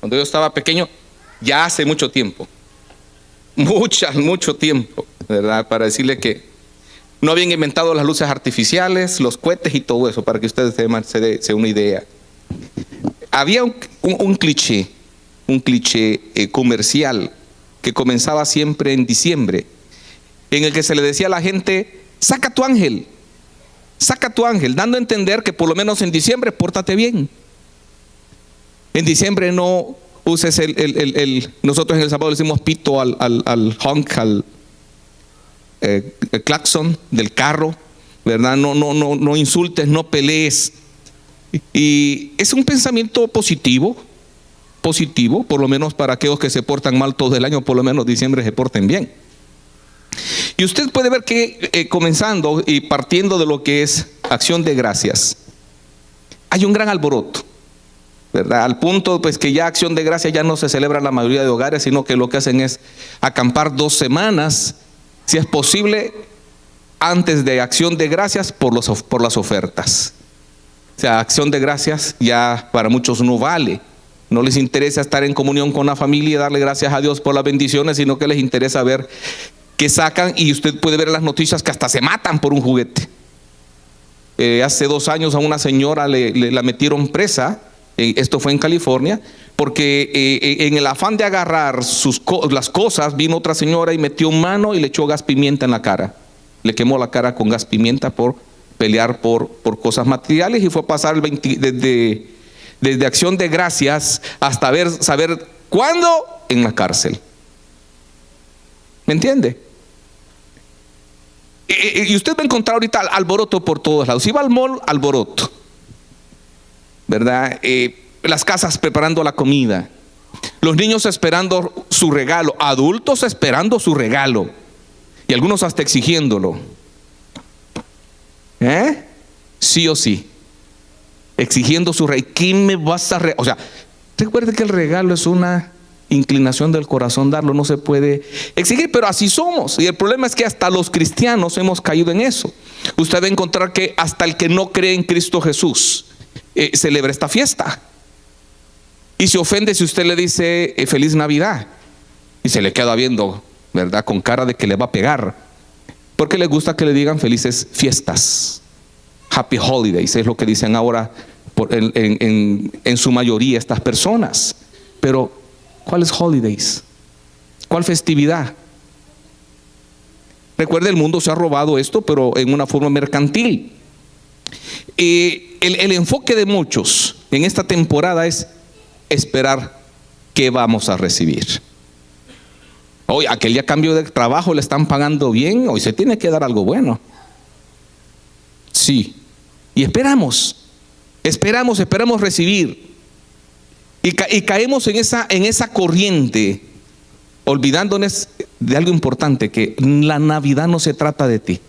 Cuando yo estaba pequeño, ya hace mucho tiempo, mucho tiempo, ¿verdad? Para decirle que no habían inventado las luces artificiales, los cohetes y todo eso, para que ustedes se den una idea. Había un cliché comercial que comenzaba siempre en diciembre, en el que se le decía a la gente: saca tu ángel, dando a entender que por lo menos en diciembre pórtate bien. En diciembre no uses nosotros en El Salvador le decimos pito al honk, el claxon del carro, ¿verdad? No insultes, no pelees. Y es un pensamiento positivo, por lo menos para aquellos que se portan mal todo el año, por lo menos diciembre se porten bien. Y usted puede ver que comenzando y partiendo de lo que es acción de gracias, hay un gran alboroto, ¿verdad? Al punto pues que ya acción de gracias ya no se celebra en la mayoría de hogares, sino que lo que hacen es acampar 2 semanas, si es posible, antes de acción de gracias por las ofertas. O sea, acción de gracias ya para muchos no vale. No les interesa estar en comunión con la familia y darle gracias a Dios por las bendiciones, sino que les interesa ver qué sacan. Y usted puede ver en las noticias que hasta se matan por un juguete. Hace 2 años a una señora la metieron presa, esto fue en California, porque en el afán de agarrar las cosas, vino otra señora y metió mano y le echó gas pimienta en la cara. Le quemó la cara con gas pimienta por pelear por cosas materiales, y fue a pasar desde acción de gracias hasta saber cuándo en la cárcel. ¿Me entiende? Y usted va a encontrar ahorita alboroto por todos lados. Si va al mall, alboroto, ¿verdad? Las casas preparando la comida, los niños esperando su regalo, adultos esperando su regalo, y algunos hasta exigiéndolo. Sí o sí, exigiendo su regalo. ¿Quién me vas a regalar? O sea, recuerde que el regalo es una inclinación del corazón, darlo no se puede exigir, pero así somos. Y el problema es que hasta los cristianos hemos caído en eso. Usted va a encontrar que hasta el que no cree en Cristo Jesús celebra esta fiesta y se ofende si usted le dice feliz Navidad, y se le queda viendo, ¿verdad?, con cara de que le va a pegar, porque le gusta que le digan felices fiestas, happy holidays, es lo que dicen ahora en su mayoría estas personas. Pero ¿cuáles holidays? ¿Cuál festividad? Recuerde, el mundo se ha robado esto, pero en una forma mercantil. El enfoque de muchos en esta temporada es esperar qué vamos a recibir. Hoy aquel ya cambio de trabajo, le están pagando bien, hoy se tiene que dar algo bueno. Sí, y esperamos recibir. Y caemos en esa corriente, olvidándonos de algo importante, que la Navidad no se trata de ti,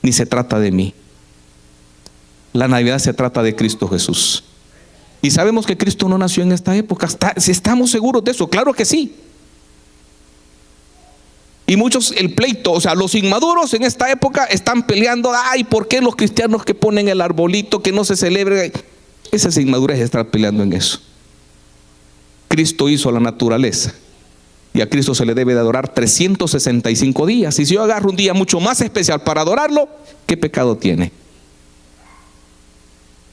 ni se trata de mí. La Navidad se trata de Cristo Jesús. Y sabemos que Cristo no nació en esta época. ¿Estamos seguros de eso? Claro que sí. Y muchos, el pleito, o sea, los inmaduros en esta época están peleando. Ay, ¿por qué los cristianos que ponen el arbolito, que no se celebra? Esa inmadurez es estar peleando en eso. Cristo hizo la naturaleza, y a Cristo se le debe de adorar 365 días. Y si yo agarro un día mucho más especial para adorarlo, ¿qué pecado tiene?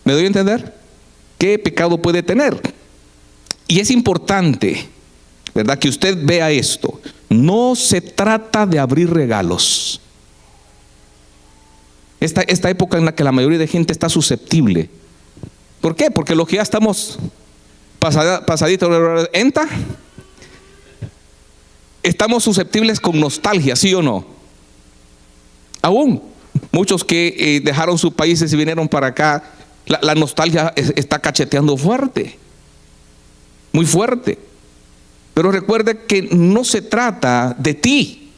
¿Me doy a entender? ¿Qué pecado puede tener? Y es importante, ¿verdad?, que usted vea esto. No se trata de abrir regalos. Esta época en la que la mayoría de gente está susceptible. ¿Por qué? Porque los que ya estamos pasaditos estamos susceptibles con nostalgia, ¿sí o no? Aún muchos que dejaron sus países y vinieron para acá, la nostalgia está cacheteando fuerte, muy fuerte. Pero recuerde que no se trata de ti.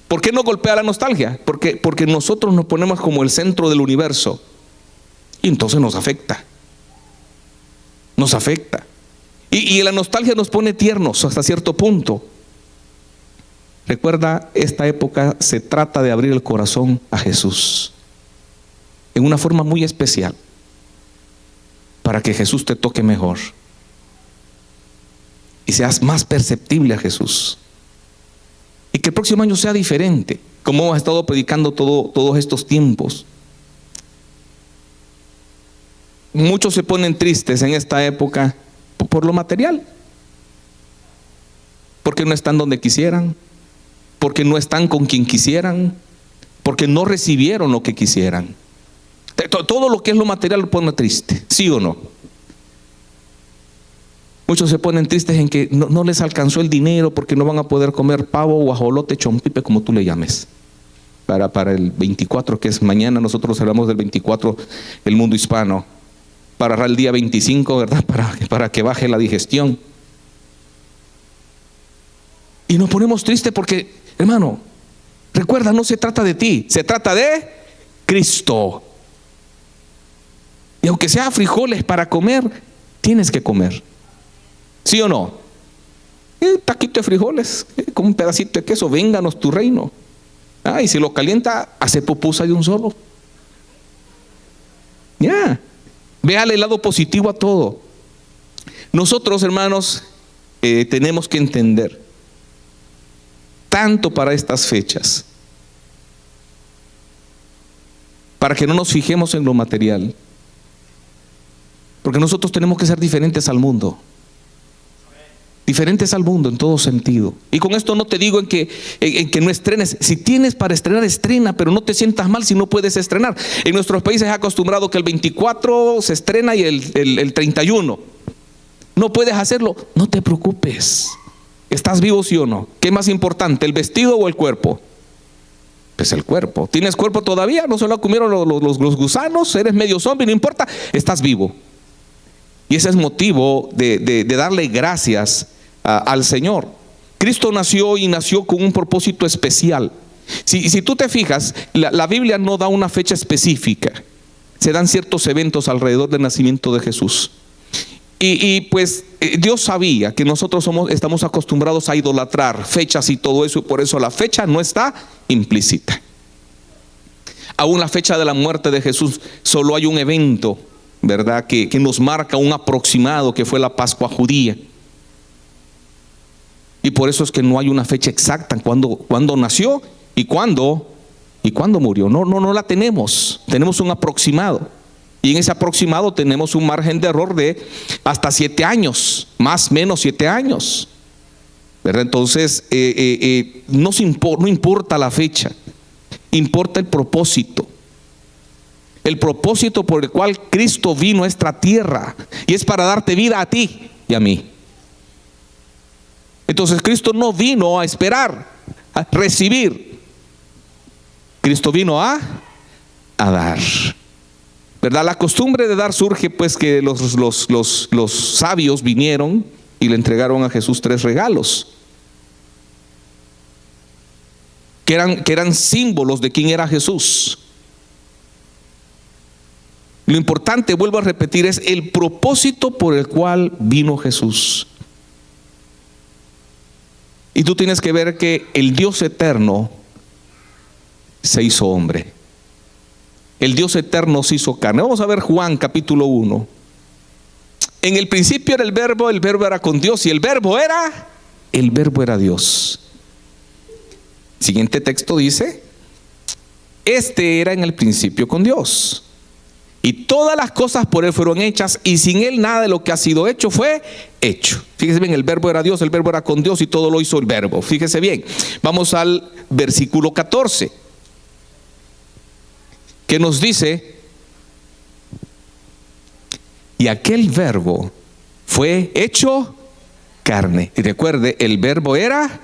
¿Por qué no golpea la nostalgia? Porque nosotros nos ponemos como el centro del universo, y entonces nos afecta. Y la nostalgia nos pone tiernos hasta cierto punto. Recuerda, esta época se trata de abrir el corazón a Jesús en una forma muy especial, para que Jesús te toque mejor. y seas más perceptible a Jesús. Y que el próximo año sea diferente, como hemos estado predicando todos estos tiempos. Muchos se ponen tristes en esta época por lo material, porque no están donde quisieran, porque no están con quien quisieran, porque no recibieron lo que quisieran. Todo lo que es lo material lo pone triste, ¿sí o no? Muchos se ponen tristes en que no les alcanzó el dinero porque no van a poder comer pavo, guajolote, chompipe, como tú le llames, para el 24, que es mañana. Nosotros hablamos del 24, el mundo hispano, para el día 25, ¿verdad? Para que baje la digestión. Y nos ponemos tristes porque, hermano, recuerda, no se trata de ti, se trata de Cristo. Y aunque sea frijoles para comer, tienes que comer. ¿Sí o no? Un taquito de frijoles con un pedacito de queso, vénganos tu reino. Y si lo calienta, hace pupusa de un solo. Ya. Véale el lado positivo a todo. Nosotros, hermanos, tenemos que entender, tanto para estas fechas, para que no nos fijemos en lo material, porque nosotros tenemos que ser diferentes al mundo. Diferentes al mundo en todo sentido. Y con esto no te digo en que no estrenes. Si tienes para estrenar, estrena, pero no te sientas mal si no puedes estrenar. En nuestros países es acostumbrado que el 24 se estrena y el 31. No puedes hacerlo, no te preocupes. ¿Estás vivo, sí o no? ¿Qué es más importante, el vestido o el cuerpo? Pues el cuerpo. ¿Tienes cuerpo todavía? ¿No se lo comieron los gusanos? ¿Eres medio zombie? No importa, estás vivo. Y ese es motivo de darle gracias al Señor. Cristo nació con un propósito especial. Si tú te fijas, la Biblia no da una fecha específica. Se dan ciertos eventos alrededor del nacimiento de Jesús. Y pues Dios sabía que nosotros estamos acostumbrados a idolatrar fechas y todo eso, y por eso la fecha no está implícita. Aún la fecha de la muerte de Jesús, solo hay un evento, ¿verdad?, que nos marca un aproximado, que fue la Pascua judía. Y por eso es que no hay una fecha exacta cuando nació y cuándo murió. No la tenemos. Tenemos un aproximado. Y en ese aproximado tenemos un margen de error de hasta 7 años, más o menos 7 años, ¿verdad? Entonces no importa la fecha, importa el propósito. El propósito por el cual Cristo vino a esta tierra, y es para darte vida a ti y a mí. Entonces Cristo no vino a esperar, a recibir. Cristo vino a dar, ¿verdad? La costumbre de dar surge pues que los sabios vinieron y le entregaron a Jesús 3 regalos que eran símbolos de quién era Jesús. Lo importante, vuelvo a repetir, es el propósito por el cual vino Jesús. Y tú tienes que ver que el Dios eterno se hizo hombre. El Dios eterno se hizo carne. Vamos a ver Juan capítulo 1. En el principio era el verbo era con Dios, y el verbo era Dios. Siguiente texto dice: este era en el principio con Dios, y todas las cosas por él fueron hechas, y sin él nada de lo que ha sido hecho fue hecho. Fíjese bien, el verbo era Dios, el verbo era con Dios, y todo lo hizo el verbo. Fíjese bien, vamos al versículo 14, que nos dice: y aquel verbo fue hecho carne. Y recuerde, el verbo era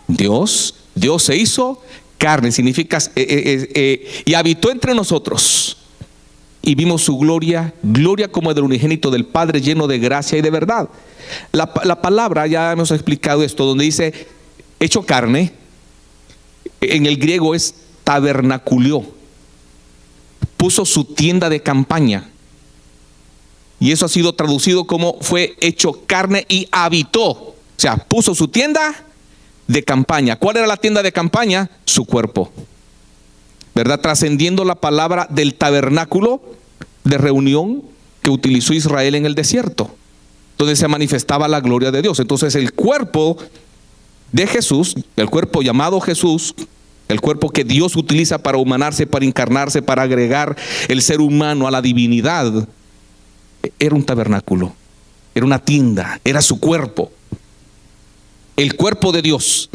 Dios, Dios se hizo carne, significa y habitó entre nosotros. Y vimos su gloria como del unigénito del Padre, lleno de gracia y de verdad. La palabra, ya hemos explicado esto, donde dice hecho carne, en el griego es tabernaculió. Puso su tienda de campaña. Y eso ha sido traducido como fue hecho carne y habitó. O sea, puso su tienda de campaña. ¿Cuál era la tienda de campaña? Su cuerpo, ¿verdad? Trascendiendo la palabra del tabernáculo de reunión que utilizó Israel en el desierto. donde se manifestaba la gloria de Dios. Entonces el cuerpo de Jesús, el cuerpo llamado Jesús, el cuerpo que Dios utiliza para humanarse, para encarnarse, para agregar el ser humano a la divinidad, era un tabernáculo, era una tienda, era su cuerpo, el cuerpo de Dios.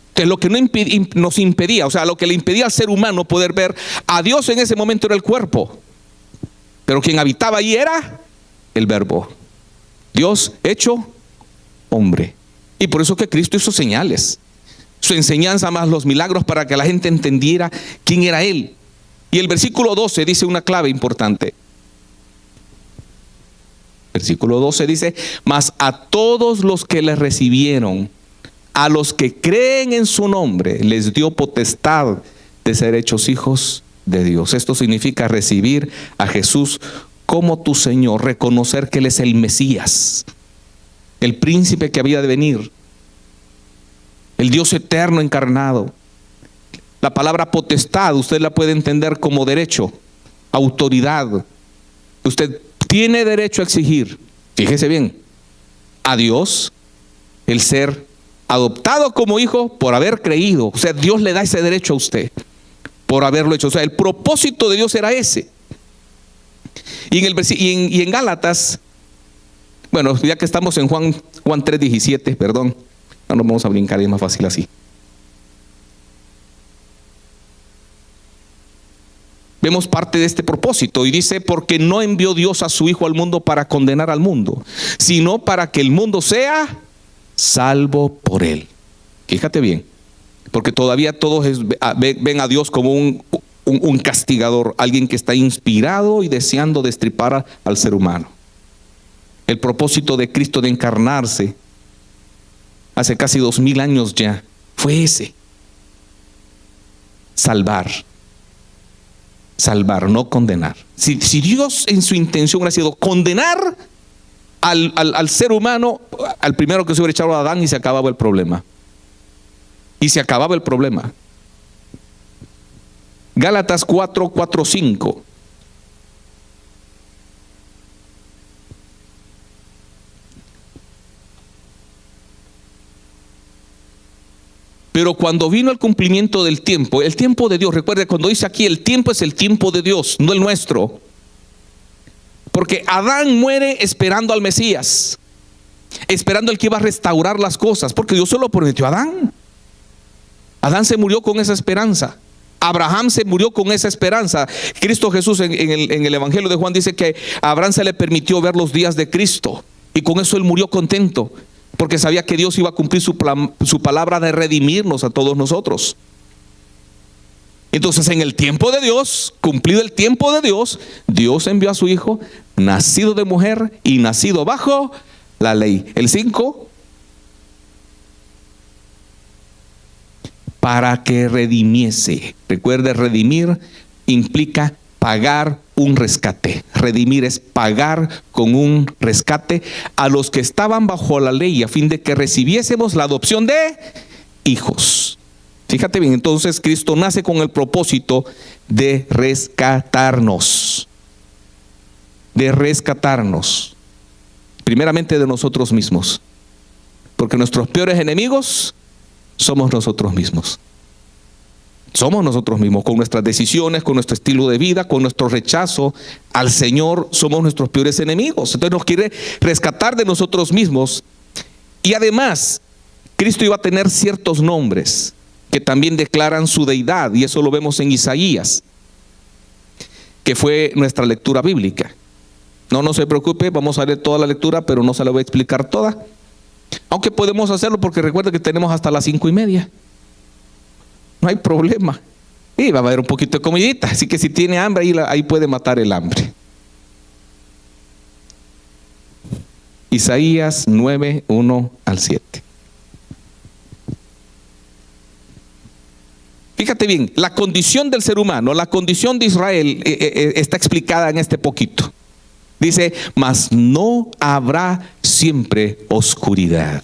Entonces lo que nos impedía, o sea, lo que le impedía al ser humano poder ver a Dios en ese momento era el cuerpo, pero quien habitaba allí era el Verbo, Dios hecho hombre. Y por eso que Cristo hizo señales, su enseñanza más los milagros, para que la gente entendiera quién era Él. Y el versículo 12 dice una clave importante. Versículo 12 dice: mas a todos los que le recibieron, a los que creen en su nombre, les dio potestad de ser hechos hijos de Dios. Esto significa recibir a Jesús como tu Señor, reconocer que Él es el Mesías, el príncipe que había de venir, el Dios eterno encarnado. La palabra potestad usted la puede entender como derecho, autoridad. Usted tiene derecho a exigir, fíjese bien, a Dios el ser adoptado como hijo por haber creído. O sea, Dios le da ese derecho a usted por haberlo hecho. O sea, el propósito de Dios era ese. Y en Gálatas, bueno, ya que estamos en Juan 3:17, perdón, no nos vamos a brincar, es más fácil así. Vemos parte de este propósito y dice: porque no envió Dios a su Hijo al mundo para condenar al mundo, sino para que el mundo sea salvo por Él. Fíjate bien, porque todavía todos ven a Dios como un castigador, alguien que está inspirado y deseando destripar al ser humano. El propósito de Cristo de encarnarse hace casi 2000 años ya fue ese: salvar, no condenar. Si Dios en su intención hubiera sido condenar al ser humano, al primero que se hubiera echado a Adán, y se acababa el problema. Gálatas 4:5. Pero cuando vino el cumplimiento del tiempo, el tiempo de Dios, recuerde cuando dice aquí el tiempo, es el tiempo de Dios, no el nuestro. Porque Adán muere esperando al Mesías, esperando el que iba a restaurar las cosas, porque Dios se lo prometió a Adán. Adán se murió con esa esperanza. Abraham se murió con esa esperanza. Cristo Jesús en el Evangelio de Juan dice que a Abraham se le permitió ver los días de Cristo, y con eso él murió contento, porque sabía que Dios iba a cumplir su palabra de redimirnos a todos nosotros. Entonces, en el tiempo de Dios, cumplido el tiempo de Dios, Dios envió a su Hijo, nacido de mujer y nacido bajo la ley. El 5, para que redimiese. Recuerde, redimir implica pagar un rescate. Redimir es pagar con un rescate a los que estaban bajo la ley, a fin de que recibiésemos la adopción de hijos. Fíjate bien, entonces Cristo nace con el propósito de rescatarnos. Primeramente de nosotros mismos, porque nuestros peores enemigos somos nosotros mismos. Somos nosotros mismos, con nuestras decisiones, con nuestro estilo de vida, con nuestro rechazo al Señor, somos nuestros peores enemigos. Entonces nos quiere rescatar de nosotros mismos. Y además, Cristo iba a tener ciertos nombres que también declaran su deidad, y eso lo vemos en Isaías, que fue nuestra lectura bíblica. No se preocupe, vamos a leer toda la lectura, pero no se la voy a explicar toda. Aunque podemos hacerlo, porque recuerda que tenemos hasta las 5:30. No hay problema. Y va a haber un poquito de comidita, así que si tiene hambre, ahí puede matar el hambre. Isaías 9:1-7. Fíjate bien, la condición del ser humano, la condición de Israel está explicada en este poquito. Dice: mas no habrá siempre oscuridad.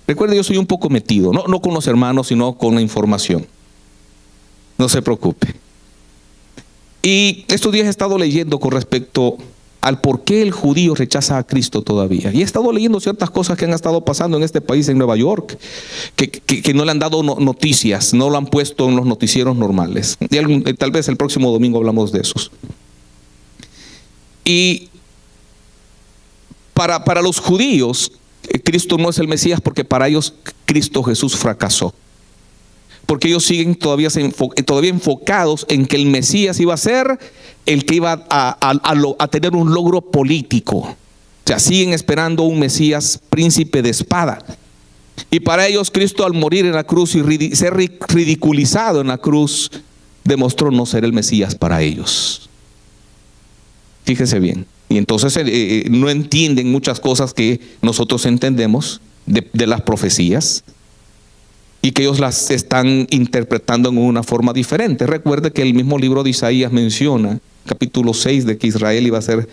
Recuerde, yo soy un poco metido, no con los hermanos, sino con la información. No se preocupe. Y estos días he estado leyendo con respecto al por qué el judío rechaza a Cristo todavía. Y he estado leyendo ciertas cosas que han estado pasando en este país, en Nueva York, que no le han dado noticias, no lo han puesto en los noticieros normales. Y tal vez el próximo domingo hablamos de esos. Y para los judíos, Cristo no es el Mesías porque para ellos Cristo Jesús fracasó. Porque ellos siguen todavía enfocados en que el Mesías iba a ser el que iba a tener un logro político. O sea, siguen esperando un Mesías príncipe de espada. Y para ellos Cristo, al morir en la cruz y ser ridiculizado en la cruz, demostró no ser el Mesías para ellos. Fíjese bien. Y entonces no entienden muchas cosas que nosotros entendemos de las profecías, y que ellos las están interpretando en una forma diferente. Recuerde que el mismo libro de Isaías menciona, capítulo 6, de que Israel iba a ser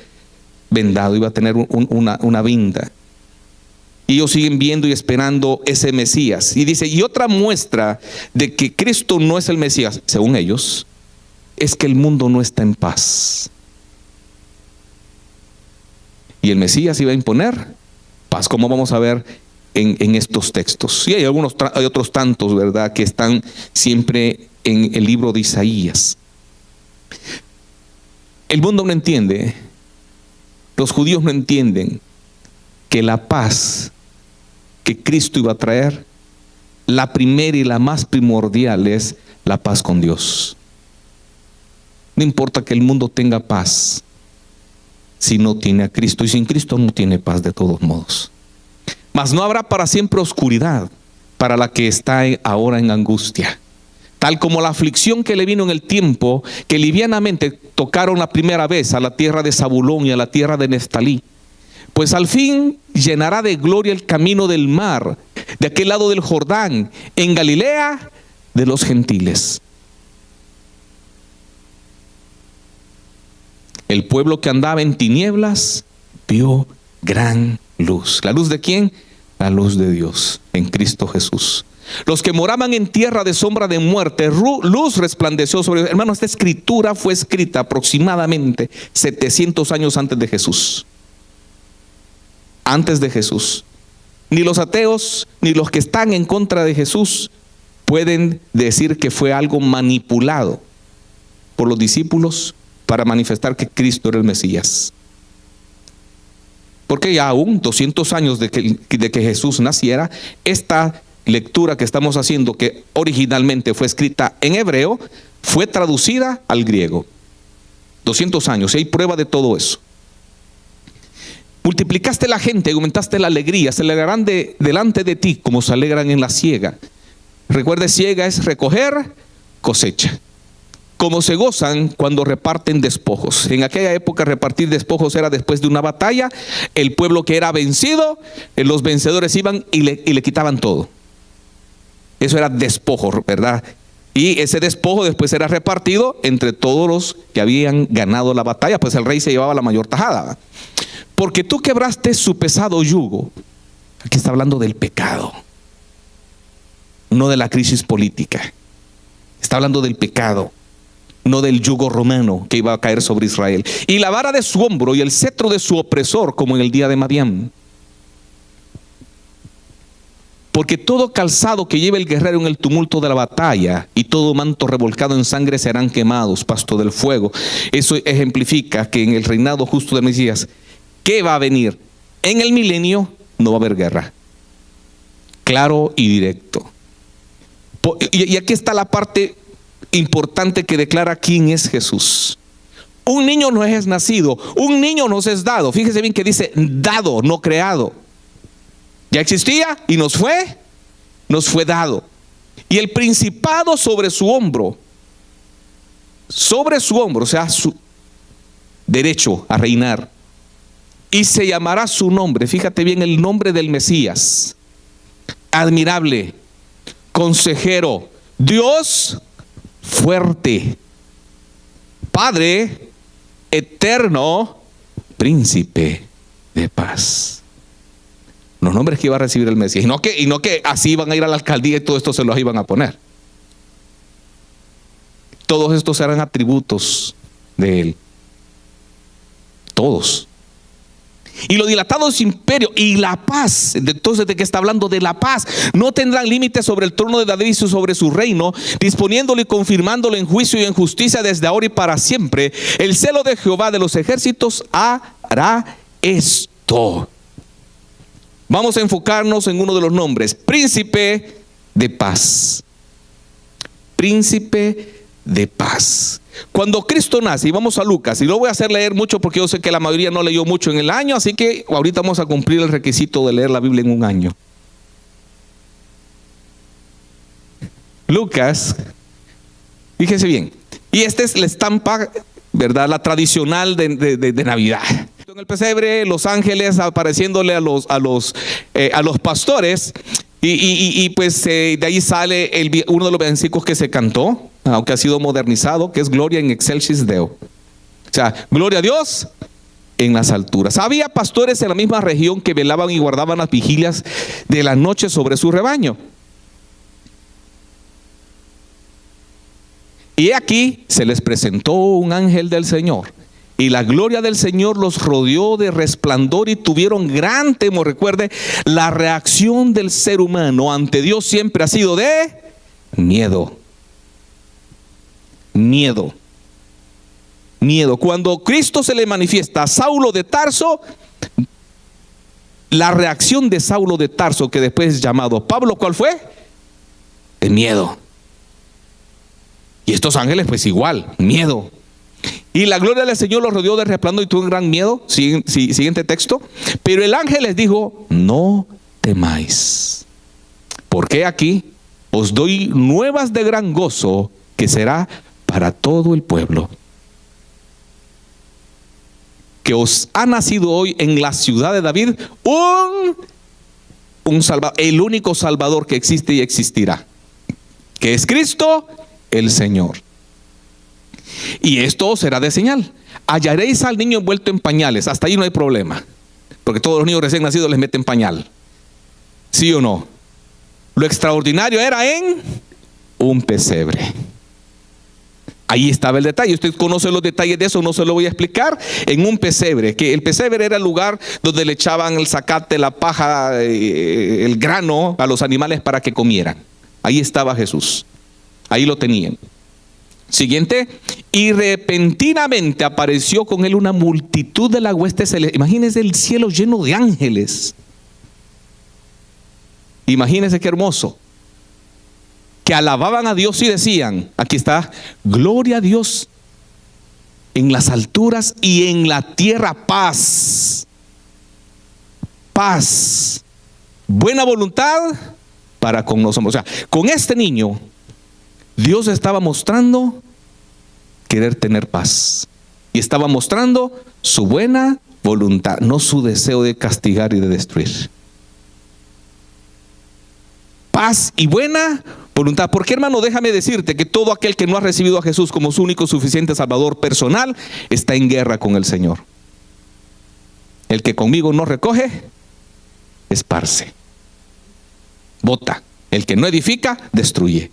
vendado, iba a tener una vinda. Y ellos siguen viendo y esperando ese Mesías. Y dice, y otra muestra de que Cristo no es el Mesías, según ellos, es que el mundo no está en paz. Y el Mesías iba a imponer paz, como vamos a ver en estos textos. Y hay otros tantos, ¿verdad?, que están siempre en el libro de Isaías. El mundo no entiende, los judíos no entienden que la paz que Cristo iba a traer, la primera y la más primordial es la paz con Dios. No importa que el mundo tenga paz si no tiene a Cristo, y sin Cristo no tiene paz de todos modos. Mas no habrá para siempre oscuridad para la que está ahora en angustia. Tal como la aflicción que le vino en el tiempo que livianamente tocaron la primera vez a la tierra de Zabulón y a la tierra de Neftalí. Pues al fin llenará de gloria el camino del mar, de aquel lado del Jordán, en Galilea de los gentiles. El pueblo que andaba en tinieblas vio gran luz. ¿La luz de quién? La luz de Dios en Cristo Jesús. Los que moraban en tierra de sombra de muerte, luz resplandeció sobre ellos. Hermano, esta escritura fue escrita aproximadamente 700 años antes de Jesús. Antes de Jesús. Ni los ateos, ni los que están en contra de Jesús pueden decir que fue algo manipulado por los discípulos para manifestar que Cristo era el Mesías. Porque ya aún 200 años de que Jesús naciera, esta lectura que estamos haciendo, que originalmente fue escrita en hebreo, fue traducida al griego. 200 años, y hay prueba de todo eso. Multiplicaste la gente, aumentaste la alegría, se alegrarán delante de ti como se alegran en la siega. Recuerde, siega es recoger, cosecha. Como se gozan cuando reparten despojos. En aquella época repartir despojos era después de una batalla. El pueblo que era vencido, los vencedores iban y le quitaban todo. Eso era despojo, ¿verdad? Y ese despojo después era repartido entre todos los que habían ganado la batalla. Pues el rey se llevaba la mayor tajada. Porque tú quebraste su pesado yugo. Aquí está hablando del pecado, no de la crisis política. Está hablando del pecado, no del yugo romano que iba a caer sobre Israel. Y la vara de su hombro y el cetro de su opresor, como en el día de Madián. Porque todo calzado que lleve el guerrero en el tumulto de la batalla y todo manto revolcado en sangre serán quemados, pasto del fuego. Eso ejemplifica que en el reinado justo de Mesías, ¿qué va a venir? En el milenio no va a haber guerra. Claro y directo. Y aquí está la parte importante que declara quién es Jesús. Un niño no es nacido, un niño nos es dado. Fíjese bien que dice dado, no creado. Ya existía y nos fue dado. Y el principado sobre su hombro, o sea, su derecho a reinar. Y se llamará su nombre, fíjate bien el nombre del Mesías: admirable, consejero, Dios fuerte, Padre eterno, príncipe de paz. Los nombres que iba a recibir el Mesías. Y no que así iban a ir a la alcaldía y todo esto se los iban a poner. Todos estos eran atributos de él. Todos. Y lo dilatado de su imperio y la paz, entonces ¿de qué está hablando? De la paz. No tendrán límites sobre el trono de David y sobre su reino, disponiéndolo y confirmándolo en juicio y en justicia desde ahora y para siempre. El celo de Jehová de los ejércitos hará esto. Vamos a enfocarnos en uno de los nombres: príncipe de paz. Príncipe de paz. Cuando Cristo nace, y vamos a Lucas, y lo voy a hacer leer mucho porque yo sé que la mayoría no leyó mucho en el año, así que ahorita vamos a cumplir el requisito de leer la Biblia en un año. Lucas, fíjense bien, y esta es la estampa, ¿verdad? La tradicional de Navidad. En el pesebre, los ángeles apareciéndole a los pastores, y pues de ahí sale uno de los versículos que se cantó, aunque ha sido modernizado, que es Gloria in excelsis Deo. O sea, gloria a Dios en las alturas. Había pastores en la misma región que velaban y guardaban las vigilias de la noche sobre su rebaño. Y aquí se les presentó un ángel del Señor, y la gloria del Señor los rodeó de resplandor y tuvieron gran temor. Recuerde, la reacción del ser humano ante Dios siempre ha sido de miedo. Miedo. Cuando Cristo se le manifiesta a Saulo de Tarso, la reacción de Saulo de Tarso, que después es llamado Pablo, ¿cuál fue? De miedo. Y estos ángeles pues igual, miedo. Y la gloria del Señor los rodeó de resplandor y tuvo un gran miedo. Siguiente texto. Pero el ángel les dijo: no temáis, porque aquí os doy nuevas de gran gozo, que será para todo el pueblo, que os ha nacido hoy en la ciudad de David un Salvador, el único Salvador que existe y existirá, que es Cristo el Señor. Y esto será de señal: hallaréis al niño envuelto en pañales. Hasta ahí no hay problema, porque todos los niños recién nacidos les meten pañal, ¿sí o no? Lo extraordinario era en un pesebre. Ahí estaba el detalle. Usted conoce los detalles de eso, no se lo voy a explicar. En un pesebre, que el pesebre era el lugar donde le echaban el zacate, la paja, el grano a los animales para que comieran. Ahí estaba Jesús, ahí lo tenían. Siguiente: y repentinamente apareció con él una multitud de la hueste celestial. Imagínense el cielo lleno de ángeles. Imagínense qué hermoso, que alababan a Dios y decían, aquí está: gloria a Dios en las alturas y en la tierra paz. Paz, buena voluntad para con nosotros. O sea, con este niño Dios estaba mostrando querer tener paz, y estaba mostrando su buena voluntad, no su deseo de castigar y de destruir. Paz y buena voluntad. Porque, hermano, déjame decirte que todo aquel que no ha recibido a Jesús como su único suficiente Salvador personal está en guerra con el Señor. El que conmigo no recoge, esparce, bota. El que no edifica, destruye.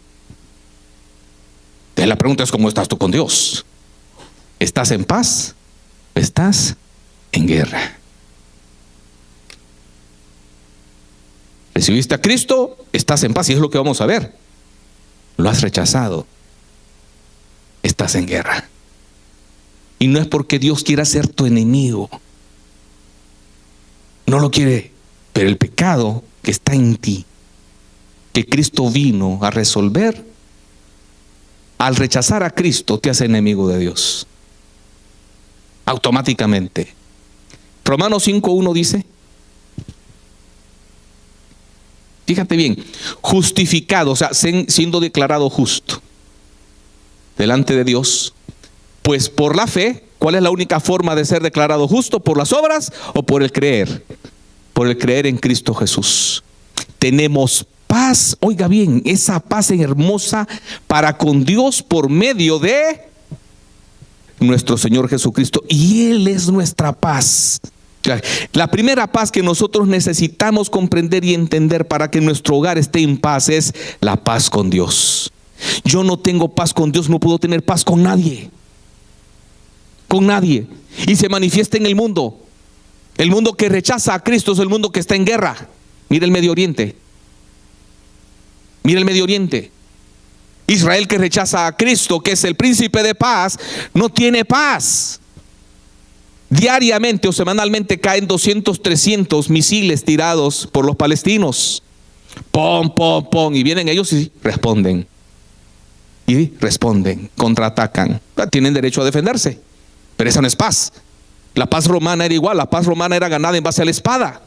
Entonces la pregunta es: ¿cómo estás tú con Dios? ¿Estás en paz? ¿Estás en guerra? ¿Recibiste a Cristo? Estás en paz, y es lo que vamos a ver. Lo has rechazado, estás en guerra. Y no es porque Dios quiera ser tu enemigo, no lo quiere, pero el pecado que está en ti, que Cristo vino a resolver, al rechazar a Cristo te hace enemigo de Dios automáticamente. Romanos 5:1 dice, fíjate bien, justificado, o sea, siendo declarado justo delante de Dios, pues por la fe. ¿Cuál es la única forma de ser declarado justo? ¿Por las obras o por el creer? Por el creer en Cristo Jesús. Tenemos paz, oiga bien, esa paz hermosa para con Dios por medio de nuestro Señor Jesucristo, y Él es nuestra paz. La primera paz que nosotros necesitamos comprender y entender para que nuestro hogar esté en paz es la paz con Dios. Yo no tengo paz con Dios, no puedo tener paz con nadie. con nadie, y se manifiesta en el mundo. El mundo que rechaza a Cristo es el mundo que está en guerra. Mira el Medio Oriente. Mira el Medio Oriente. Israel, que rechaza a Cristo, que es el príncipe de paz, no tiene paz. Diariamente o semanalmente caen 200, 300 misiles tirados por los palestinos. Pum, pum, pum. Y vienen ellos y responden. Contraatacan. Tienen derecho a defenderse. Pero esa no es paz. La paz romana era igual. La paz romana era ganada en base a la espada.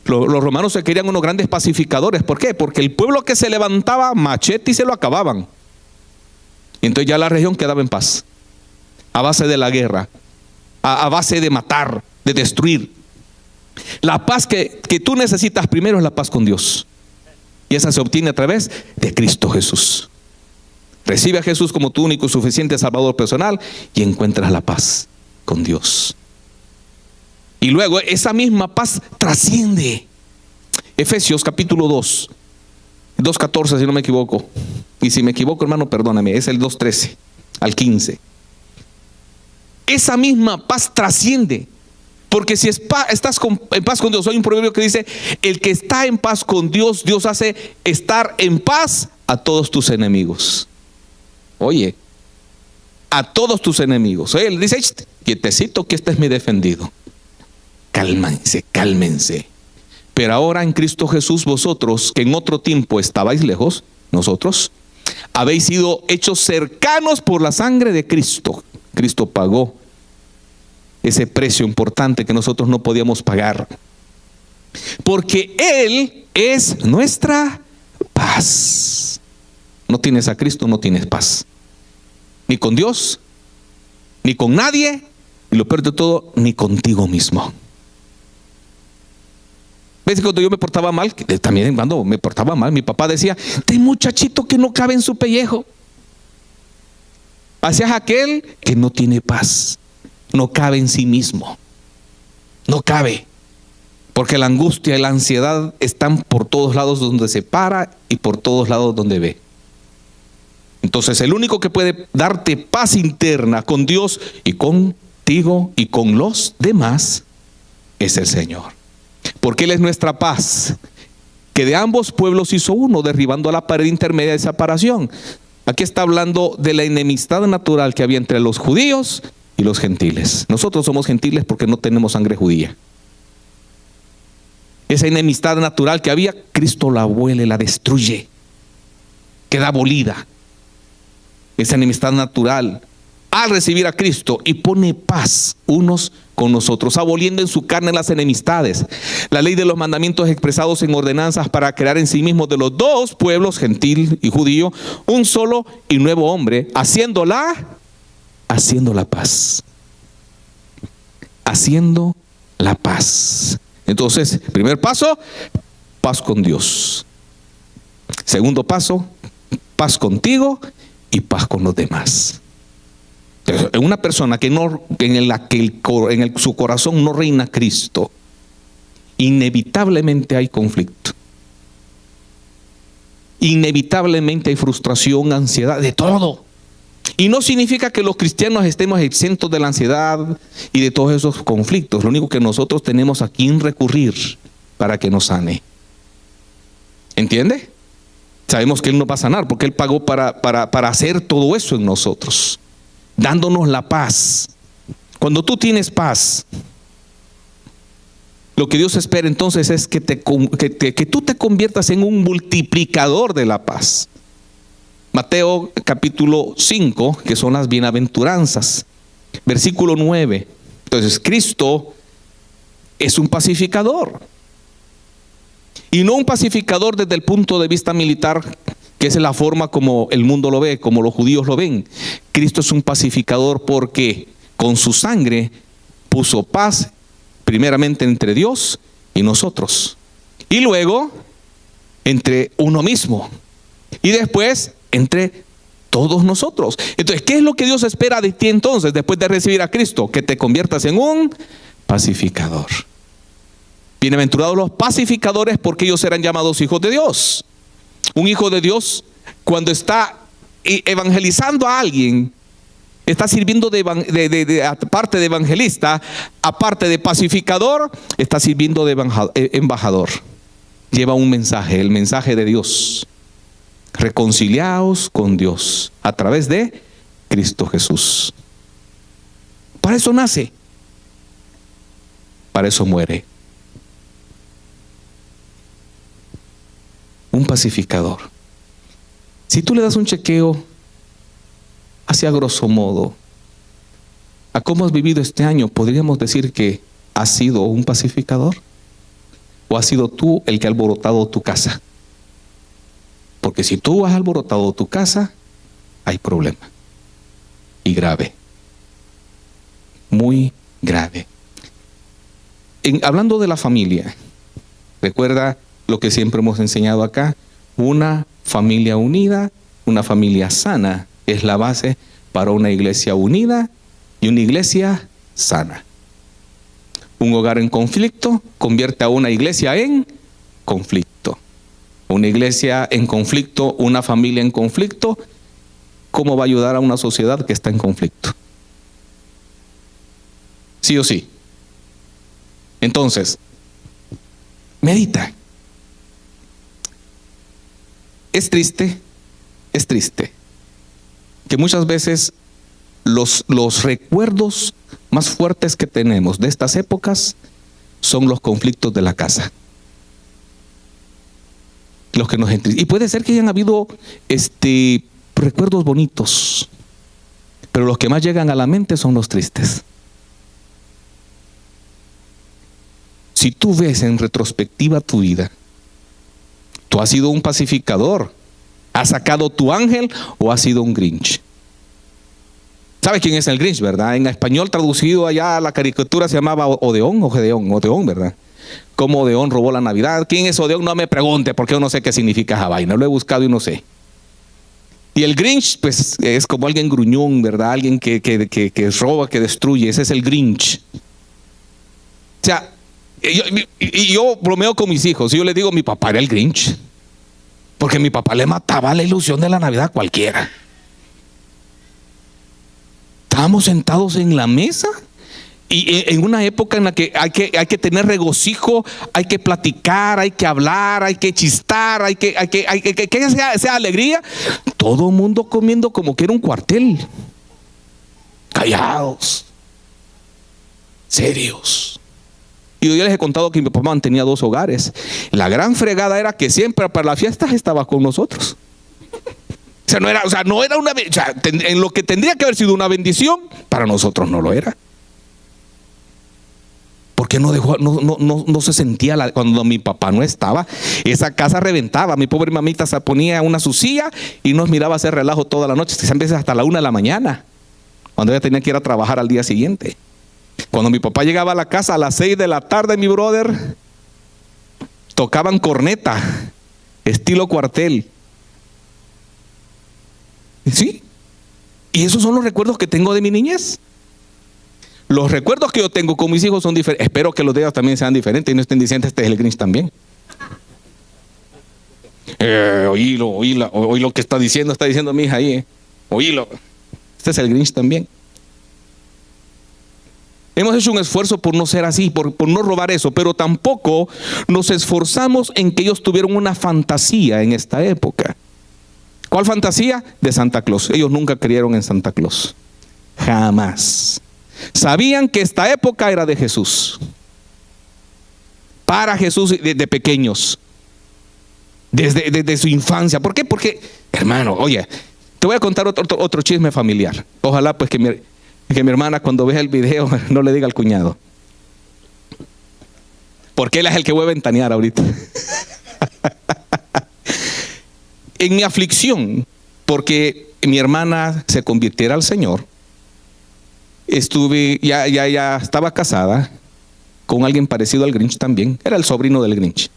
Los romanos se querían unos grandes pacificadores. ¿Por qué? Porque el pueblo que se levantaba, machete y se lo acababan. Y entonces ya la región quedaba en paz. A base de la guerra. A base de matar, de destruir. La paz que tú necesitas primero es la paz con Dios. Y esa se obtiene a través de Cristo Jesús. Recibe a Jesús como tu único y suficiente Salvador personal y encuentras la paz con Dios. Y luego esa misma paz trasciende. Efesios capítulo 2, 2:14 si no me equivoco. Y si me equivoco, hermano, perdóname, es el 2:13 al 15. Esa misma paz trasciende. Porque si estás en paz con Dios, hay un proverbio que dice: el que está en paz con Dios, Dios hace estar en paz a todos tus enemigos. Oye, a todos tus enemigos. Él dice: quietecito, que este es mi defendido. Cálmense, cálmense. Pero ahora en Cristo Jesús, vosotros que en otro tiempo estabais lejos, nosotros, habéis sido hechos cercanos por la sangre de Cristo. Cristo pagó ese precio importante que nosotros no podíamos pagar. Porque Él es nuestra paz. No tienes a Cristo, no tienes paz. Ni con Dios, ni con nadie, y lo peor de todo, ni contigo mismo. ¿Ves? Cuando yo me portaba mal, también cuando me portaba mal, mi papá decía: este muchachito que no cabe en su pellejo. Hacia aquel que no tiene paz, no cabe en sí mismo. No cabe. Porque la angustia y la ansiedad están por todos lados donde se para y por todos lados donde ve. Entonces el único que puede darte paz interna con Dios y contigo y con los demás es el Señor. Porque Él es nuestra paz, que de ambos pueblos hizo uno, derribando la pared intermedia de separación. Aquí está hablando de la enemistad natural que había entre los judíos y los gentiles. Nosotros somos gentiles porque no tenemos sangre judía. Esa enemistad natural que había, Cristo la abuela, la destruye, queda abolida. Esa enemistad natural al recibir a Cristo, y pone paz unos con nosotros, aboliendo en su carne las enemistades. La ley de los mandamientos expresados en ordenanzas para crear en sí mismos de los dos pueblos, gentil y judío, un solo y nuevo hombre, haciendo la paz. Haciendo la paz. Entonces, primer paso, paz con Dios. Segundo paso, paz contigo y paz con los demás. En una persona que no, en su corazón no reina Cristo, inevitablemente hay conflicto. Inevitablemente hay frustración, ansiedad, de todo. Y no significa que los cristianos estemos exentos de la ansiedad y de todos esos conflictos. Lo único que nosotros tenemos a quien recurrir para que nos sane. ¿Entiende? Sabemos que Él nos va a sanar porque Él pagó para hacer todo eso en nosotros, dándonos la paz. Cuando tú tienes paz, lo que Dios espera entonces es que tú te conviertas en un multiplicador de la paz. Mateo capítulo 5, que son las bienaventuranzas, versículo 9. Entonces Cristo es un pacificador, y no un pacificador desde el punto de vista militar, que es la forma como el mundo lo ve, como los judíos lo ven. Cristo es un pacificador porque con su sangre puso paz primeramente entre Dios y nosotros, y luego entre uno mismo, y después entre todos nosotros. Entonces, ¿qué es lo que Dios espera de ti entonces después de recibir a Cristo? Que te conviertas en un pacificador. Bienaventurados los pacificadores, porque ellos serán llamados hijos de Dios. Un hijo de Dios, cuando está evangelizando a alguien, está sirviendo aparte de evangelista, aparte de pacificador, está sirviendo de embajador. Lleva un mensaje, el mensaje de Dios. Reconciliaos con Dios a través de Cristo Jesús. Para eso nace, para eso muere. Un pacificador. Si tú le das un chequeo hacia grosso modo a cómo has vivido este año, podríamos decir que has sido un pacificador, o has sido tú el que ha alborotado tu casa. Porque si tú has alborotado tu casa, hay problema, y grave, muy grave. Hablando de la familia, recuerda lo que siempre hemos enseñado acá: una familia unida, una familia sana es la base para una iglesia unida y una iglesia sana. Un hogar en conflicto convierte a una iglesia en conflicto. Una iglesia en conflicto, una familia en conflicto, ¿cómo va a ayudar a una sociedad que está en conflicto? Sí o sí. Entonces, medita. Es triste que muchas veces los recuerdos más fuertes que tenemos de estas épocas son los conflictos de la casa. Los que nos entristecen. Y puede ser que hayan habido recuerdos bonitos, pero los que más llegan a la mente son los tristes. Si tú ves en retrospectiva tu vida, ¿tú has sido un pacificador? ¿Has sacado tu ángel o has sido un Grinch? ¿Sabes quién es el Grinch, verdad? En español traducido allá la caricatura se llamaba Odeón, ¿verdad? Cómo Odeón robó la Navidad. ¿Quién es Odeón? No me pregunte, porque yo no sé qué significa esa vaina. Lo he buscado y no sé. Y el Grinch, pues, es como alguien gruñón, ¿verdad? Alguien que roba, que destruye. Ese es el Grinch. O sea, yo bromeo con mis hijos y yo les digo, mi papá era el Grinch, porque mi papá le mataba la ilusión de la Navidad a cualquiera. Estábamos sentados en la mesa y en una época en la que hay que tener regocijo, hay que platicar, hay que hablar, hay que chistar, hay que sea alegría. Todo el mundo comiendo como que era un cuartel, callados, serios. Y yo ya les he contado que mi papá mantenía 2 hogares. La gran fregada era que siempre para las fiestas estaba con nosotros. No era una, en lo que tendría que haber sido una bendición, para nosotros no lo era. Porque no se sentía cuando mi papá no estaba. Esa casa reventaba. Mi pobre mamita se ponía su silla y nos miraba hacer relajo toda la noche, a veces hasta la 1 de la mañana, cuando ella tenía que ir a trabajar al día siguiente. Cuando mi papá llegaba a la casa a las 6 de la tarde, mi brother, tocaban corneta, estilo cuartel. ¿Sí? Y esos son los recuerdos que tengo de mi niñez. Los recuerdos que yo tengo con mis hijos son diferentes. Espero que los de ellos también sean diferentes y no estén diciendo este es el Grinch también. Oí lo que está diciendo mi hija ahí. Oílo. Este es el Grinch también. Hemos hecho un esfuerzo por no ser así, por no robar eso, pero tampoco nos esforzamos en que ellos tuvieran una fantasía en esta época. ¿Cuál fantasía? De Santa Claus. Ellos nunca creyeron en Santa Claus. Jamás. Sabían que esta época era de Jesús. Para Jesús de pequeños. Desde su infancia. ¿Por qué? Porque, hermano, oye, te voy a contar otro chisme familiar. Ojalá pues que mi hermana cuando vea el video no le diga al cuñado. Porque él es el que voy a ventanear ahorita. En mi aflicción, porque mi hermana se convirtiera al Señor, ya estaba casada con alguien parecido al Grinch también. Era el sobrino del Grinch.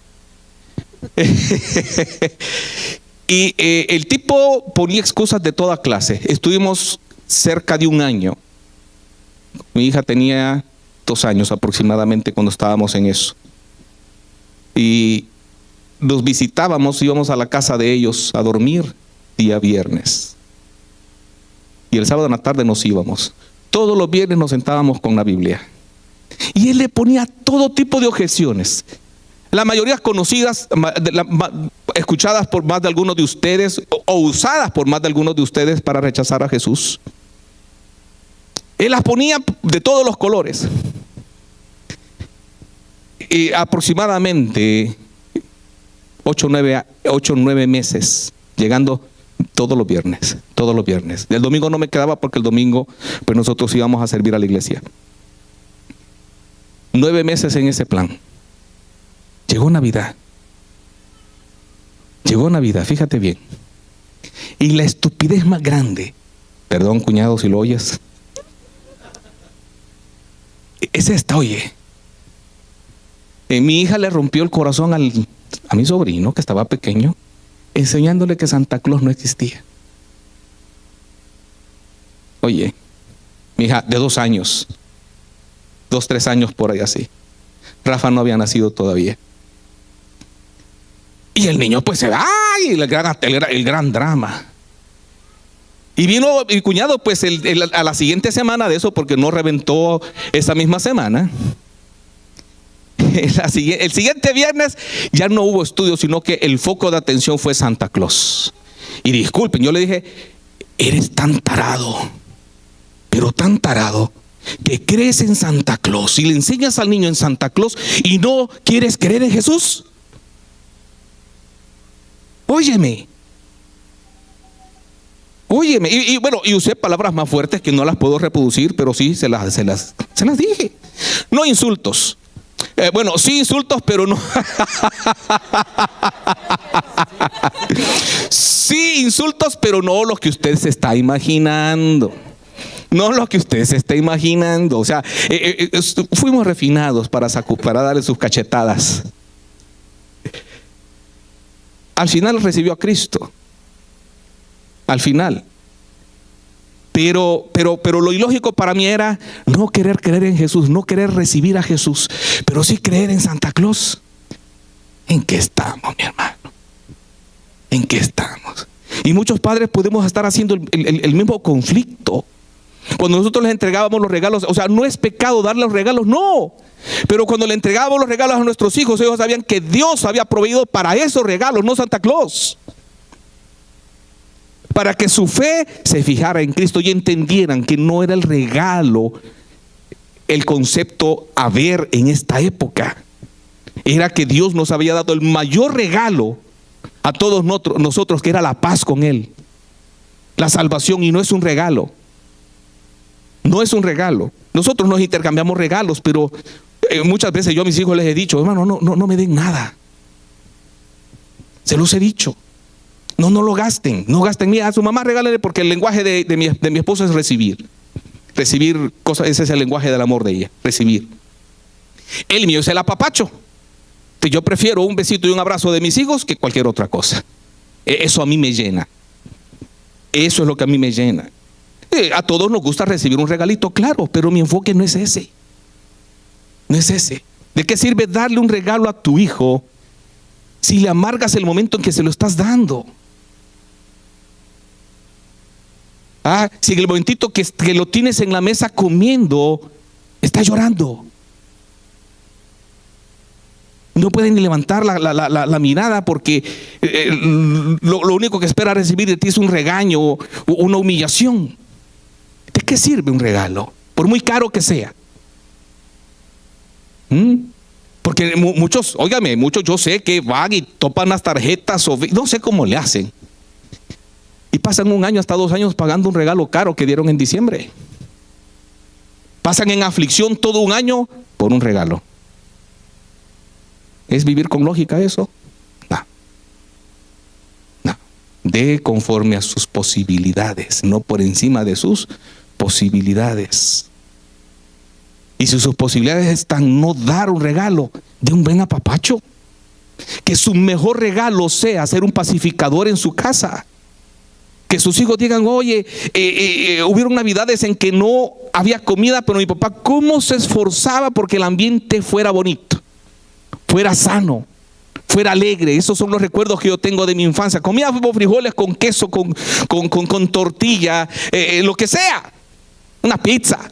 Y el tipo ponía excusas de toda clase. Estuvimos cerca de 1 año. Mi hija tenía 2 años aproximadamente cuando estábamos en eso. Y nos visitábamos, íbamos a la casa de ellos a dormir día viernes. y el sábado en la tarde nos íbamos. Todos los viernes nos sentábamos con la Biblia. Y él le ponía todo tipo de objeciones. La mayoría conocidas, escuchadas por más de algunos de ustedes o usadas por más de algunos de ustedes para rechazar a Jesús. Él las ponía de todos los colores. Y aproximadamente 8 o 9 meses, llegando todos los viernes. El domingo no me quedaba porque el domingo pues nosotros íbamos a servir a la iglesia. 9 meses en ese plan. Llegó Navidad, fíjate bien. Y la estupidez más grande, perdón cuñado si lo oyes, es esta, oye. Mi hija le rompió el corazón a mi sobrino que estaba pequeño, enseñándole que Santa Claus no existía. Oye, mi hija de 2 años, 2, 3 años por ahí así. Rafa no había nacido todavía. Y el niño pues se va, y el gran drama. Y vino mi cuñado pues a la siguiente semana de eso, porque no reventó esa misma semana. El siguiente viernes ya no hubo estudio, sino que el foco de atención fue Santa Claus. Y disculpen, yo le dije, eres tan tarado, pero tan tarado, que crees en Santa Claus y le enseñas al niño en Santa Claus y no quieres creer en Jesús. Óyeme. Y bueno, y usé palabras más fuertes que no las puedo reproducir, pero sí se las dije. No insultos. Bueno, sí insultos, pero no. Sí insultos, pero no los que usted se está imaginando. No lo que usted se está imaginando. O sea, fuimos refinados para darle sus cachetadas. Al final recibió a Cristo. Al final. Pero lo ilógico para mí era no querer creer en Jesús, no querer recibir a Jesús, pero sí creer en Santa Claus. ¿En qué estamos, mi hermano? ¿En qué estamos? Y muchos padres podemos estar haciendo el mismo conflicto. Cuando nosotros les entregábamos los regalos, o sea, no es pecado darle los regalos, no. Pero cuando le entregábamos los regalos a nuestros hijos, ellos sabían que Dios había proveído para esos regalos, no Santa Claus. Para que su fe se fijara en Cristo y entendieran que no era el regalo el concepto a ver en esta época. Era que Dios nos había dado el mayor regalo a todos nosotros, que era la paz con Él, la salvación, y no es un regalo. No es un regalo. Nosotros nos intercambiamos regalos, pero muchas veces yo a mis hijos les he dicho, hermano, no me den nada. Se los he dicho. No lo gasten, no gasten. Mira, a su mamá regálele, porque el lenguaje de mi esposa es recibir. Recibir cosas, ese es el lenguaje del amor de ella, recibir. El mío es el apapacho. Yo prefiero un besito y un abrazo de mis hijos que cualquier otra cosa. Eso a mí me llena. Eso es lo que a mí me llena. A todos nos gusta recibir un regalito, claro, pero mi enfoque no es ese. No es ese. ¿De qué sirve darle un regalo a tu hijo si le amargas el momento en que se lo estás dando? Si en el momentito que lo tienes en la mesa comiendo, está llorando. No pueden ni levantar la mirada, porque lo único que espera recibir de ti es un regaño o una humillación. ¿De qué sirve un regalo? Por muy caro que sea. Porque muchos yo sé que van y topan las tarjetas, o no sé cómo le hacen. Y pasan 1 año hasta 2 años pagando un regalo caro que dieron en diciembre. Pasan en aflicción todo 1 año por un regalo. ¿Es vivir con lógica eso? No. De conforme a sus posibilidades, no por encima de sus posibilidades. Y si sus posibilidades están no dar un regalo, de un buen apapacho. Que su mejor regalo sea ser un pacificador en su casa. Que sus hijos digan, oye, hubieron navidades en que no había comida, pero mi papá cómo se esforzaba porque el ambiente fuera bonito, fuera sano. fuera alegre. Esos son los recuerdos que yo tengo de mi infancia. Comía frijoles con queso, con tortilla, lo que sea, una pizza.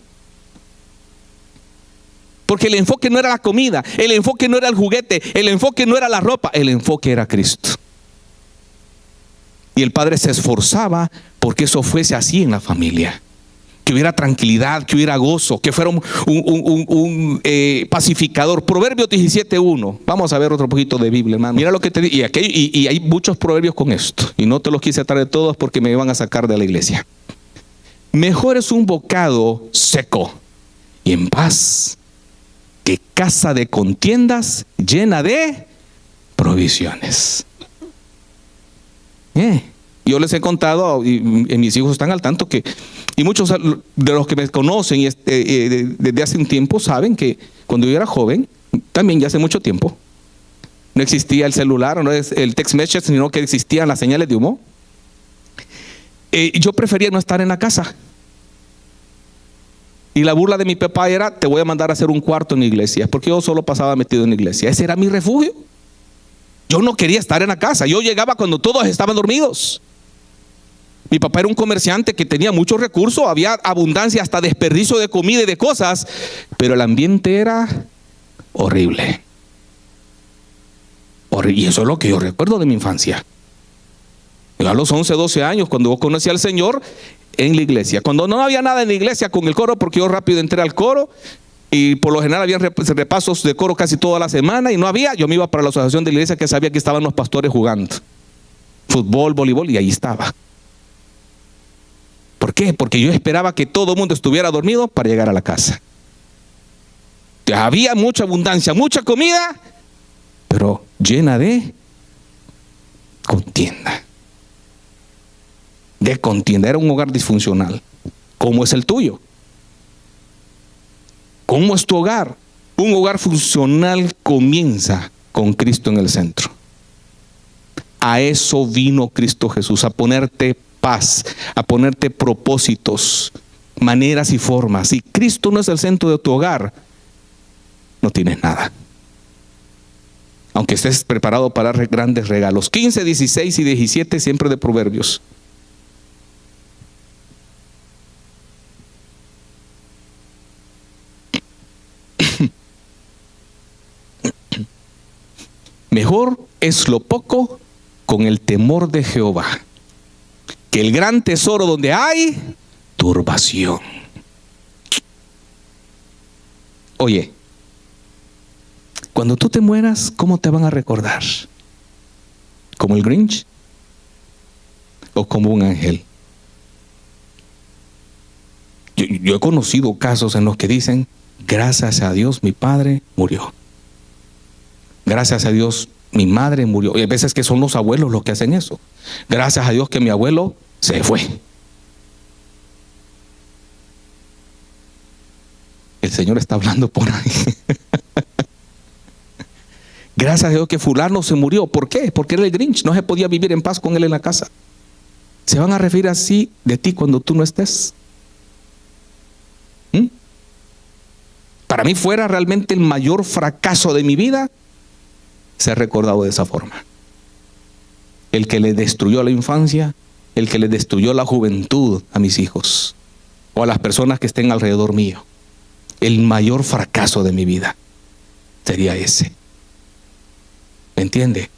Porque el enfoque no era la comida, el enfoque no era el juguete, el enfoque no era la ropa, el enfoque era Cristo. Y el padre se esforzaba porque eso fuese así en la familia. Que hubiera tranquilidad, que hubiera gozo, que fuera un pacificador. Proverbios 17:1. Vamos a ver otro poquito de Biblia, hermano. Mira lo que te digo. Y hay muchos proverbios con esto. Y no te los quise traer todos porque me iban a sacar de la iglesia. Mejor es un bocado seco y en paz que casa de contiendas llena de provisiones. Yo les he contado, y mis hijos están al tanto, y muchos de los que me conocen desde hace un tiempo saben que cuando yo era joven, también ya hace mucho tiempo, no existía el celular, no es el text message, sino que existían las señales de humo. Yo prefería no estar en la casa. Y la burla de mi papá era: te voy a mandar a hacer un cuarto en la iglesia, porque yo solo pasaba metido en la iglesia. Ese era mi refugio. Yo no quería estar en la casa. Yo llegaba cuando todos estaban dormidos. Mi papá era un comerciante que tenía muchos recursos, había abundancia, hasta desperdicio de comida y de cosas, pero el ambiente era horrible. Y eso es lo que yo recuerdo de mi infancia. Yo a los 11, 12 años, cuando yo conocí al Señor, en la iglesia, cuando no había nada en la iglesia con el coro, porque yo rápido entré al coro, y por lo general había repasos de coro casi toda la semana, y no había, yo me iba para la asociación de la iglesia, que sabía que estaban los pastores jugando fútbol, voleibol, y ahí estaba. ¿Por qué? Porque yo esperaba que todo el mundo estuviera dormido para llegar a la casa. Había mucha abundancia, mucha comida, pero llena de contienda. De contienda. Era un hogar disfuncional. ¿Cómo es el tuyo? ¿Cómo es tu hogar? Un hogar funcional comienza con Cristo en el centro. A eso vino Cristo Jesús, a ponerte paz, a ponerte propósitos, maneras y formas. Si Cristo no es el centro de tu hogar, no tienes nada. Aunque estés preparado para grandes regalos. 15, 16 y 17 siempre de Proverbios. Mejor es lo poco con el temor de Jehová que el gran tesoro donde hay turbación. Oye, cuando tú te mueras, ¿cómo te van a recordar? ¿Como el Grinch? ¿O como un ángel? Yo he conocido casos en los que dicen: gracias a Dios mi padre murió. Gracias a Dios mi madre murió. Y hay veces que son los abuelos los que hacen eso. Gracias a Dios que mi abuelo se fue. El Señor está hablando por ahí. Gracias a Dios que fulano se murió. ¿Por qué? Porque era el Grinch. No se podía vivir en paz con él en la casa. ¿Se van a referir así de ti cuando tú no estés? Para mí fuera realmente el mayor fracaso de mi vida ser recordado de esa forma. El que le destruyó la infancia, el que le destruyó la juventud a mis hijos o a las personas que estén alrededor mío. El mayor fracaso de mi vida sería ese. ¿Me entiende?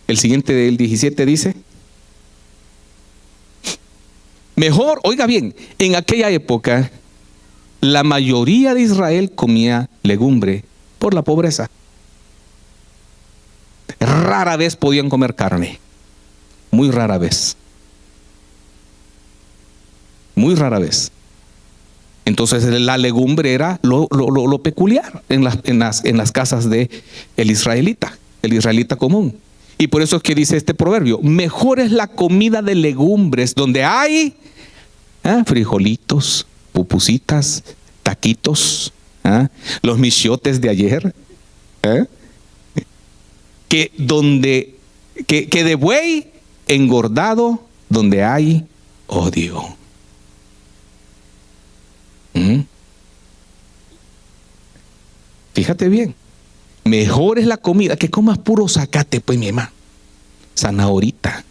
El siguiente del 17 dice: mejor, oiga bien, en aquella época la mayoría de Israel comía legumbre por la pobreza. Rara vez podían comer carne. Muy rara vez. Muy rara vez. Entonces la legumbre era lo peculiar en las casas de el israelita común. Y por eso es que dice este proverbio: mejor es la comida de legumbres donde hay frijolitos, pupusitas, taquitos, los michiotes de ayer, que de buey engordado donde hay odio. Fíjate bien, Mejor es la comida que comas puro zacate, pues mi hermano. Zanahorita,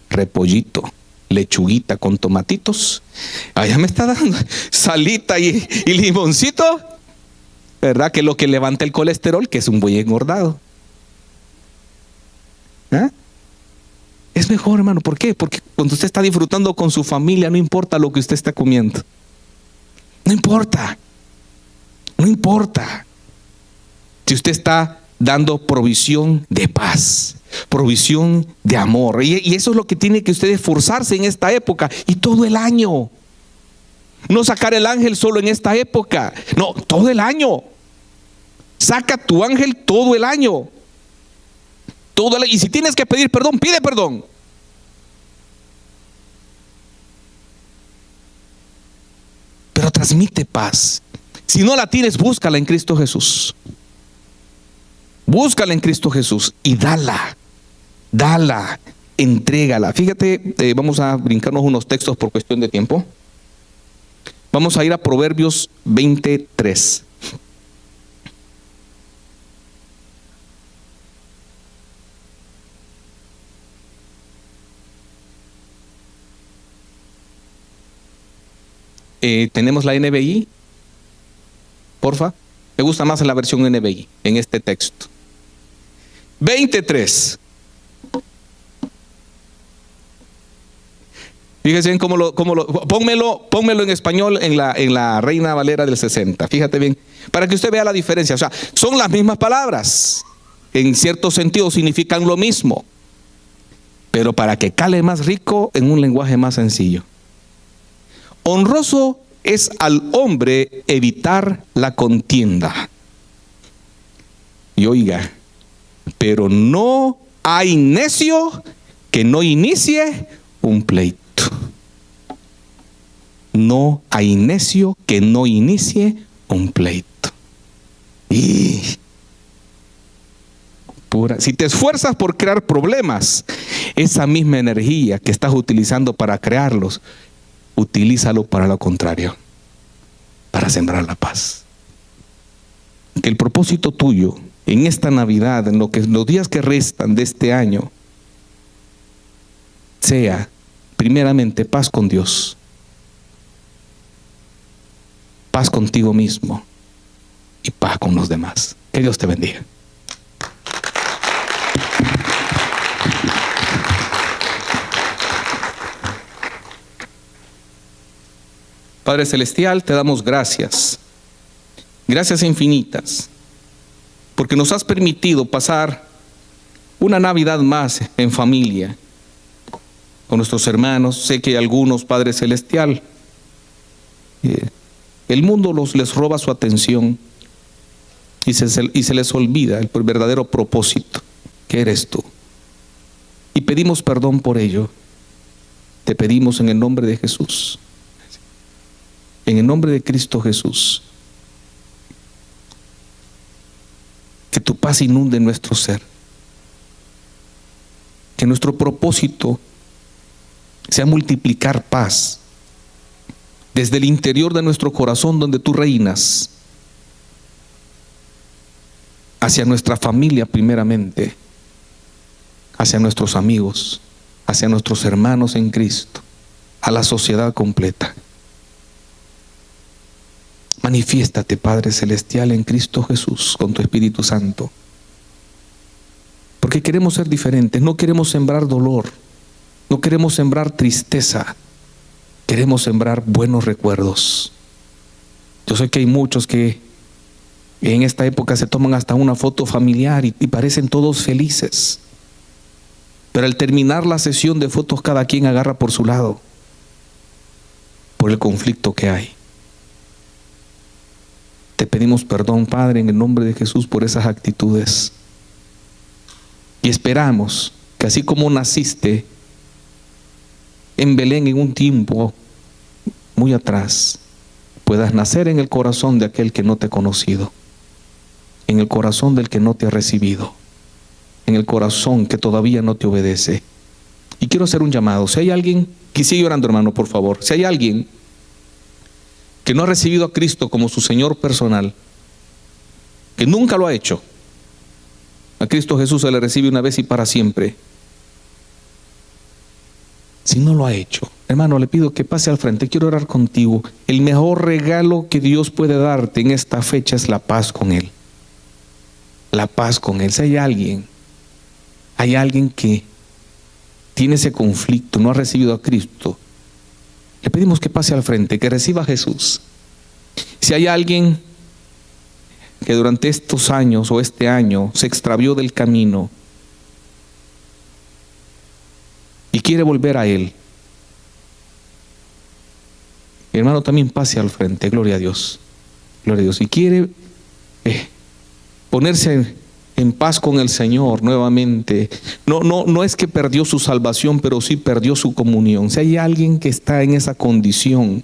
repollito, lechuguita con tomatitos. Allá me está dando salita y limoncito. ¿Verdad? Que lo que levanta el colesterol, que es un buey engordado. ¿Ah? Es mejor, hermano. ¿Por qué? Porque cuando usted está disfrutando con su familia, no importa lo que usted está comiendo. No importa. No importa. Si usted está dando provisión de paz, provisión de amor. Y eso es lo que tiene que usted esforzarse en esta época y todo el año. No sacar el ángel solo en esta época. No, todo el año. Saca tu ángel todo el año. Y si tienes que pedir perdón, pide perdón. Pero transmite paz. Si no la tienes, búscala en Cristo Jesús. Búscala en Cristo Jesús y dala, entrégala. Fíjate, vamos a brincarnos unos textos por cuestión de tiempo. Vamos a ir a Proverbios 23. Tenemos la NBI, porfa. Me gusta más la versión NBI en este texto. 23. Fíjese bien pónmelo en español en la Reina Valera del 60. Fíjate bien, para que usted vea la diferencia. O sea, son las mismas palabras. En cierto sentido significan lo mismo. Pero para que cale más rico en un lenguaje más sencillo. Honroso es al hombre evitar la contienda. Y oiga, pero no hay necio que no inicie un pleito. No hay necio que no inicie un pleito. Y si te esfuerzas por crear problemas, esa misma energía que estás utilizando para crearlos, utilízalo para lo contrario, para sembrar la paz. Que el propósito tuyo en esta Navidad, en los días que restan de este año, sea primeramente paz con Dios, paz contigo mismo y paz con los demás. Que Dios te bendiga. Padre Celestial, te damos gracias, gracias infinitas, porque nos has permitido pasar una Navidad más en familia, con nuestros hermanos. Sé que algunos, Padre Celestial, el mundo les roba su atención y se les olvida el verdadero propósito, que eres tú. Y pedimos perdón por ello. Te pedimos en el nombre de Jesús. En el nombre de Cristo Jesús, que tu paz inunde nuestro ser, que nuestro propósito sea multiplicar paz desde el interior de nuestro corazón donde tú reinas, hacia nuestra familia primeramente, hacia nuestros amigos, hacia nuestros hermanos en Cristo, a la sociedad completa. Manifiéstate, Padre Celestial, en Cristo Jesús, con tu Espíritu Santo. Porque queremos ser diferentes, no queremos sembrar dolor, no queremos sembrar tristeza, queremos sembrar buenos recuerdos. Yo sé que hay muchos que en esta época se toman hasta una foto familiar y parecen todos felices. Pero al terminar la sesión de fotos, cada quien agarra por su lado, por el conflicto que hay. Te pedimos perdón, Padre, en el nombre de Jesús por esas actitudes. Y esperamos que así como naciste en Belén en un tiempo muy atrás, puedas nacer en el corazón de aquel que no te ha conocido, en el corazón del que no te ha recibido, en el corazón que todavía no te obedece. Y quiero hacer un llamado. Si hay alguien, que sigue orando, hermano, por favor. Si hay alguien que no ha recibido a Cristo como su Señor personal, que nunca lo ha hecho, A Cristo Jesús se le recibe una vez y para siempre. Si no lo ha hecho, hermano, le pido que pase al frente. Quiero orar contigo. El mejor regalo que Dios puede darte en esta fecha es la paz con Él. La paz con Él. Si hay alguien que tiene ese conflicto, no ha recibido a Cristo, le pedimos que pase al frente, que reciba a Jesús. Si hay alguien que durante estos años o este año se extravió del camino y quiere volver a Él, mi hermano, también pase al frente. Gloria a Dios. Gloria a Dios. Y quiere ponerse en paz con el Señor nuevamente. No es que perdió su salvación, pero sí perdió su comunión. Si hay alguien que está en esa condición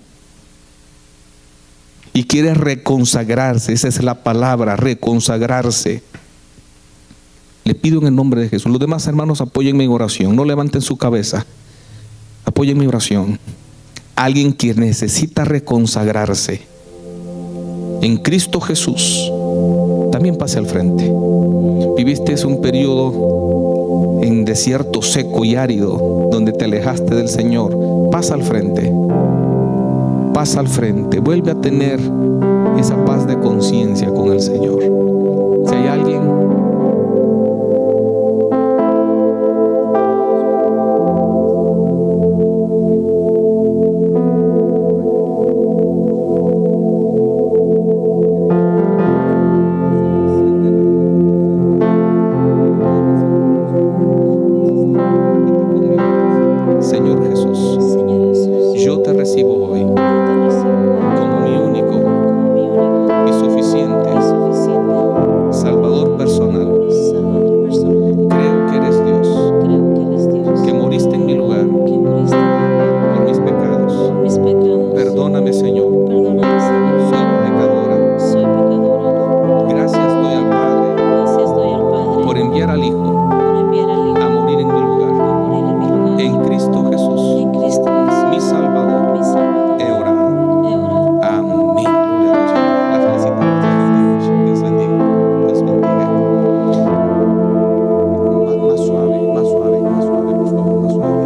y quiere reconsagrarse, esa es la palabra, reconsagrarse, le pido en el nombre de Jesús. Los demás hermanos, apóyenme en oración. No levanten su cabeza. Apoyen mi oración. Alguien que necesita reconsagrarse en Cristo Jesús, también pase al frente. Viviste un periodo en desierto seco y árido, donde te alejaste del Señor. Pasa al frente. Pasa al frente. Vuelve a tener esa paz de conciencia con el Señor. Si hay alguien, Señor Jesús, yo te recibo hoy como mi único y suficiente Salvador personal. Creo que eres Dios, que moriste en mi lugar por mis pecados. Perdóname, Señor, soy pecadora. Gracias doy al Padre por enviar al Hijo a morir en mi lugar. En Cristo Jesús, mi Salvador, he orado. Amén. Gloria a Dios. La felicitamos. Dios bendiga. Dios bendiga. Más suave, por favor, más suave.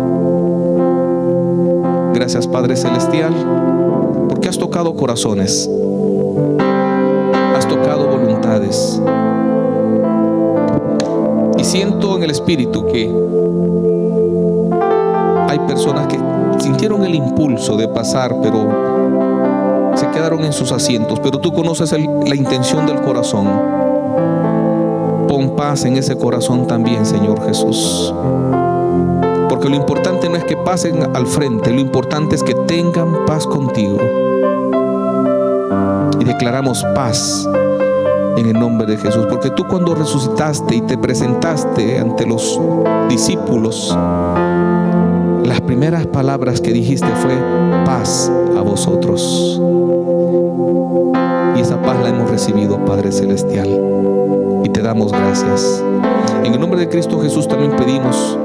Gracias, Padre Celestial, porque has tocado corazones, has tocado voluntades. Y siento en el Espíritu que hay personas que sintieron el impulso de pasar, pero se quedaron en sus asientos. Pero tú conoces la intención del corazón. Pon paz en ese corazón también, Señor Jesús. Porque lo importante no es que pasen al frente, lo importante es que tengan paz contigo. Y declaramos paz en el nombre de Jesús. Porque tú, cuando resucitaste y te presentaste ante los discípulos, las primeras palabras que dijiste fue: paz a vosotros. Y esa paz la hemos recibido, Padre Celestial, y te damos gracias. En el nombre de Cristo Jesús también pedimos